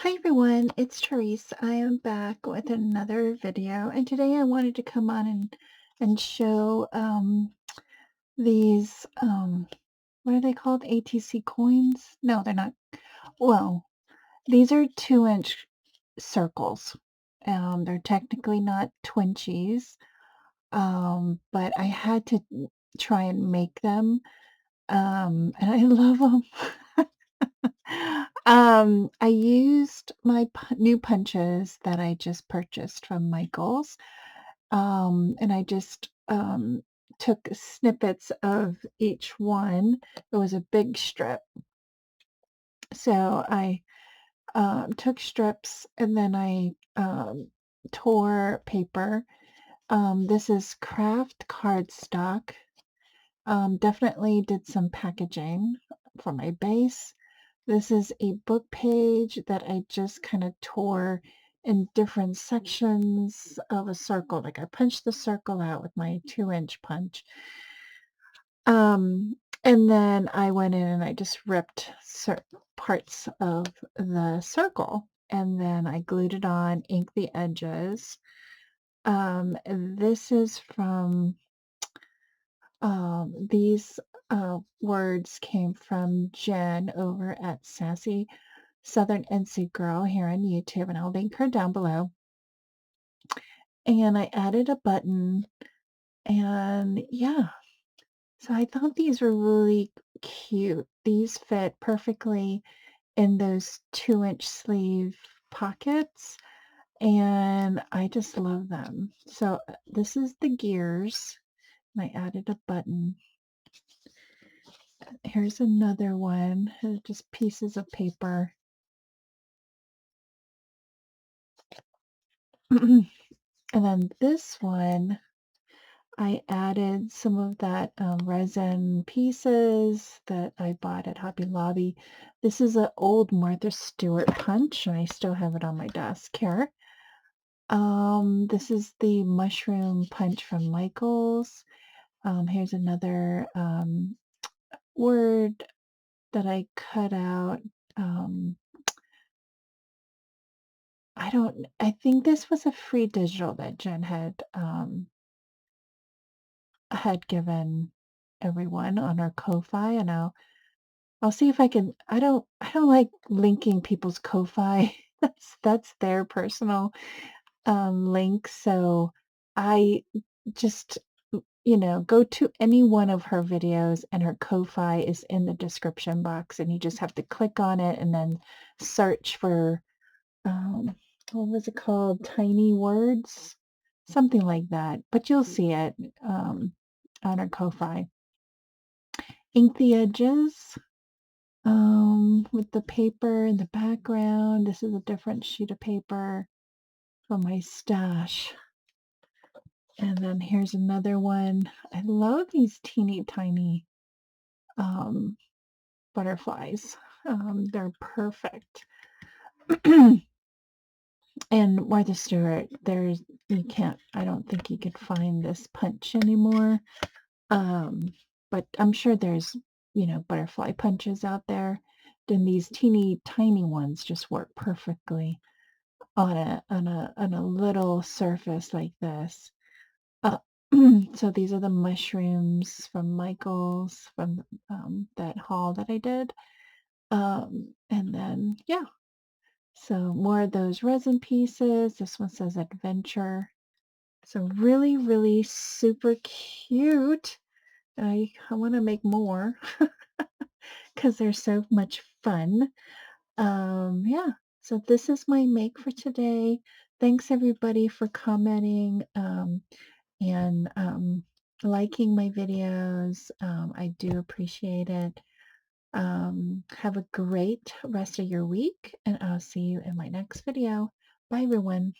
Hi everyone, it's Tereese. I am back with another video, and today I wanted to come on and show these what are they called? ATC coins? No, they're not. Well, these are 2-inch circles. They're technically not twinchies, but I had to try and make them, and I love them. I used my new punches that I just purchased from Michael's, and I just took snippets of each one. It was a big strip, so I took strips and then I tore paper. This is craft cardstock. Definitely did some packaging for my base. This is a book page that I just kind of tore in different sections of a circle. Like I punched the circle out with my 2-inch punch. And then I went in and I just ripped certain parts of the circle. And then I glued it on, inked the edges. And this is from these words came from Jenn over at Sassy Southern NC Girl here on YouTube, and I'll link her down below. And I added a button, and yeah, so I thought these were really cute. These fit perfectly in those 2-inch sleeve pockets, and I just love them. So this is the gears, and I added a button. Here's another one, just pieces of paper. And then this one, I added some of that resin pieces that I bought at Hobby Lobby. This is an old Martha Stewart punch, and I still have it on my desk here. This is the mushroom punch from Michael's. Here's another word that I cut out. Um, I think this was a free digital that Jen had given everyone on her Ko-fi, and I'll see if I can. I don't like linking people's Ko-fi. That's their personal link. So I just go to any one of her videos, and her Ko-fi is in the description box, and you just have to click on it and then search for um what was it called? Tiny words, something like that. But you'll see it on her Ko-fi. Ink the edges with the paper in the background. This is a different sheet of paper from my stash. And then here's another one. I love these teeny tiny um, butterflies. They're perfect. And Martha Stewart, I don't think you could find this punch anymore. Um, but I'm sure there's, butterfly punches out there. Then these teeny tiny ones just work perfectly on a little surface like this. Uh, so these are the mushrooms from Michael's from that haul that I did. And then yeah, so more of those resin pieces. This one says adventure. So really, really super cute. I want to make more because they're so much fun. Yeah, so this is my make for today. Thanks everybody for commenting and liking my videos. I do appreciate it. Have a great rest of your week, and I'll see you in my next video. Bye, everyone.